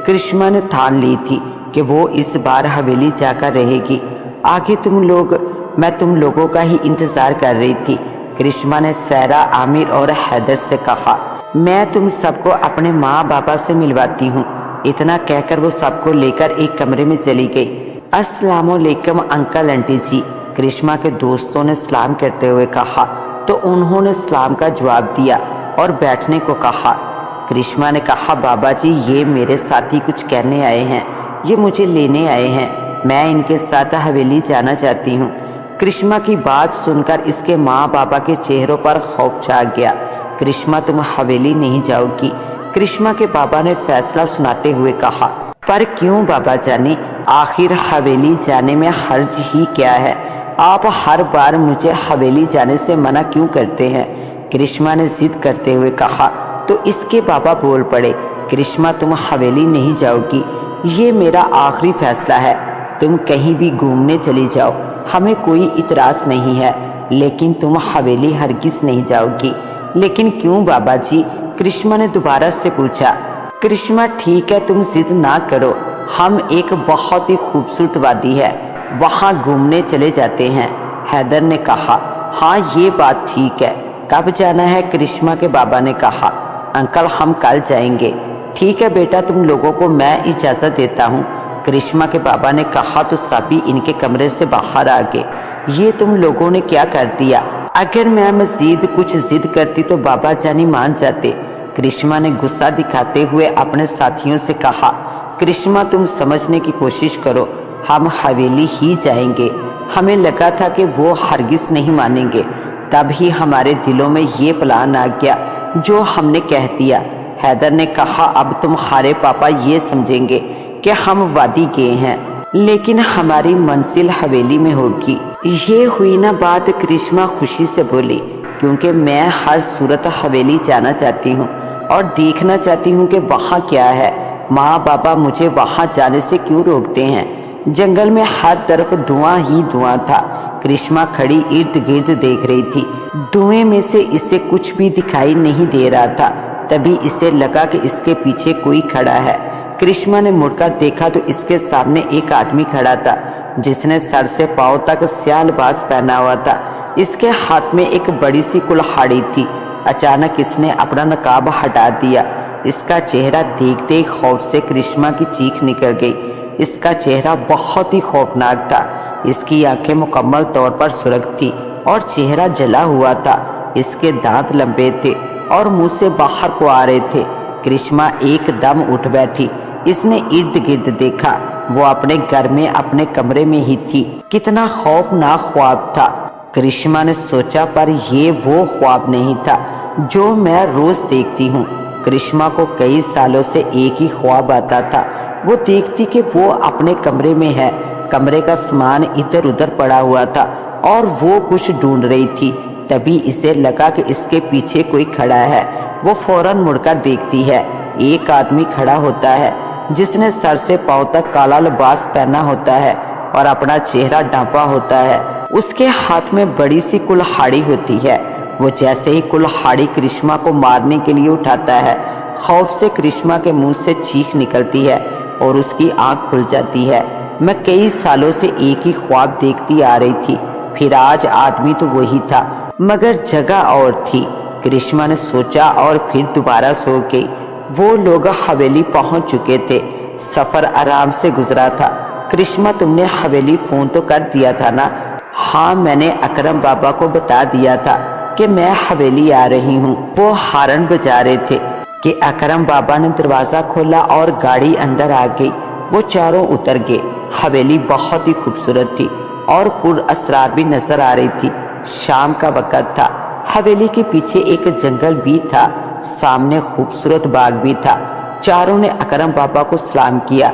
کرشما نے ٹھان لی تھی کہ وہ اس بار حویلی جا کر رہے گی۔ آگے میں تم لوگوں کا ہی انتظار کر رہی تھی۔ کرشما نے سیرا، عامر اور حیدر سے کہا، میں تم سب کو اپنے ماں باپا سے ملواتی ہوں۔ اتنا کہہ کر وہ سب کو لے کر ایک کمرے میں چلی گئی۔ السلام علیکم انکل آنٹی جی، کرشما کے دوستوں نے سلام کرتے ہوئے کہا تو انہوں نے سلام کا جواب دیا اور بیٹھنے کو کہا۔ کرشما نے کہا، بابا جی یہ میرے ساتھی کچھ کہنے آئے ہیں، یہ مجھے لینے آئے ہیں، میں ان کے ساتھ حویلی جانا چاہتی ہوں۔ کرشما کی بات سن کر اس کے ماں باپا کے چہروں پر خوف چھا گیا۔ کرشما تم حویلی نہیں جاؤ گی، کرشما کے بابا نے فیصلہ سناتے ہوئے کہا۔ پر کیوں بابا جانی، آخر حویلی جانے میں حرج ہی کیا ہے؟ آپ ہر بار مجھے حویلی جانے سے منع کیوں کرتے ہیں؟ کرشما نے ضد کرتے ہوئے کہا تو اس کے بابا بول پڑے، کرشما تم حویلی نہیں جاؤ گی، یہ میرا آخری فیصلہ ہے، تم کہیں بھی گھومنے چلی جاؤ، ہمیں کوئی اعتراض نہیں ہے، لیکن تم حویلی ہرگز نہیں جاؤ گی۔ لیکن کیوں بابا جی؟ کرشما نے دوبارہ سے پوچھا۔ کرشما ٹھیک ہے تم ضد نہ کرو، ہم ایک بہت ہی خوبصورت وادی ہے وہاں گھومنے چلے جاتے ہیں، حیدر نے کہا۔ ہاں یہ بات ٹھیک ہے، کب جانا ہے؟ کرشما کے بابا نے کہا۔ انکل ہم کل جائیں گے۔ ٹھیک ہے بیٹا، تم لوگوں کو میں اجازت دیتا ہوں، کرشما کے بابا نے کہا تو سبھی ان کے کمرے سے باہر آ گئے۔ یہ تم لوگوں نے کیا کر دیا؟ اگر میں مزید کچھ ضد کرتی تو بابا جانی مان جاتے، کرشما نے غصہ دکھاتے ہوئے اپنے ساتھیوں سے کہا۔ کرشما تم سمجھنے کی کوشش کرو، ہم حویلی ہی جائیں گے، ہمیں لگا تھا کہ وہ ہرگز نہیں مانیں گے، تب ہی ہمارے دلوں میں یہ پلان آ گیا جو ہم نے کہہ دیا۔ حیدر نے کہا، اب تمہارے پاپا یہ سمجھیں گے کہ ہم وادی گئے ہیں لیکن ہماری منزل حویلی میں ہوگی۔ یہ ہوئی نا بات، کرشما خوشی سے بولی، کیونکہ میں ہر صورت حویلی جانا چاہتی ہوں اور دیکھنا چاہتی ہوں کہ وہاں کیا ہے۔ ماں بابا مجھے وہاں جانے سے کیوں روکتے ہیں؟ جنگل میں ہر طرف دھواں ہی دھواں تھا۔ کرشما کھڑی ارد گرد دیکھ رہی تھی، دھوئیں میں سے اسے کچھ بھی دکھائی نہیں دے رہا تھا۔ تبھی اسے لگا کہ اس کے پیچھے کوئی کھڑا ہے۔ کرشما نے مڑ کر دیکھا تو اس کے سامنے ایک آدمی کھڑا تھا جس نے سر سے پاؤں تک سیاہ لباس پہنا ہوا تھا۔ اس کے ہاتھ میں ایک بڑی سی کلہاڑی تھی۔ اچانک اس نے اپنا نقاب ہٹا دیا۔ اس کا چہرہ دیکھتے ہی خوف سے کرشما کی چیخ نکل گئی۔ اس کا چہرہ بہت ہی خوفناک تھا، اس کی آنکھیں مکمل طور پر سرخ تھی اور چہرہ جلا ہوا تھا۔ اس کے دانت لمبے تھے اور منہ سے باہر کو آ رہے تھے۔ کرشما ایک دم اٹھ بیٹھی، اس نے ارد گرد دیکھا، وہ اپنے گھر میں اپنے کمرے میں ہی تھی۔ کتنا خوفناک خواب تھا، کرشما نے سوچا، پر یہ وہ خواب نہیں تھا جو میں روز دیکھتی ہوں۔ کرشما کو کئی سالوں سے ایک ہی خواب آتا تھا، وہ دیکھتی کہ وہ اپنے کمرے میں ہے، کمرے کا سامان ادھر ادھر پڑا ہوا تھا اور وہ کچھ ڈھونڈ رہی تھی۔ تبھی اسے لگا کہ اس کے پیچھے کوئی کھڑا ہے۔ وہ فوراً مڑ کر دیکھتی ہے، ایک آدمی کھڑا ہوتا ہے جس نے سر سے پاؤں تک کالا لباس پہنا ہوتا ہے اور اپنا چہرہ ڈھانپا ہوتا ہے۔ اس کے ہاتھ میں بڑی سی کلہاڑی ہوتی ہے۔ وہ جیسے ہی کلہاڑی کرشما کو مارنے کے لیے اٹھاتا ہے، خوف سے کرشما کے منہ سے چیخ نکلتی ہے اور اس کی آنکھ کھل جاتی ہے۔ میں کئی سالوں سے ایک ہی خواب دیکھتی آ رہی تھی، پھر آج آدمی تو وہی تھا مگر جگہ اور تھی، کرشما نے سوچا اور پھر دوبارہ سو گئی۔ وہ لوگ حویلی پہنچ چکے تھے، سفر آرام سے گزرا تھا۔ کرشما تم نے حویلی فون تو کر دیا تھا نا؟ ہاں میں نے اکرم بابا کو بتا دیا تھا کہ میں حویلی آ رہی ہوں۔ وہ ہارن بجا رہے تھے کہ اکرم بابا نے دروازہ کھولا اور گاڑی اندر آ گئی۔ وہ چاروں اتر گئے۔ حویلی بہت ہی خوبصورت تھی اور پر اسرار بھی نظر آ رہی تھی۔ شام کا وقت تھا۔ حویلی کے پیچھے ایک جنگل بھی تھا، سامنے خوبصورت باغ بھی تھا۔ چاروں نے اکرم بابا کو سلام کیا۔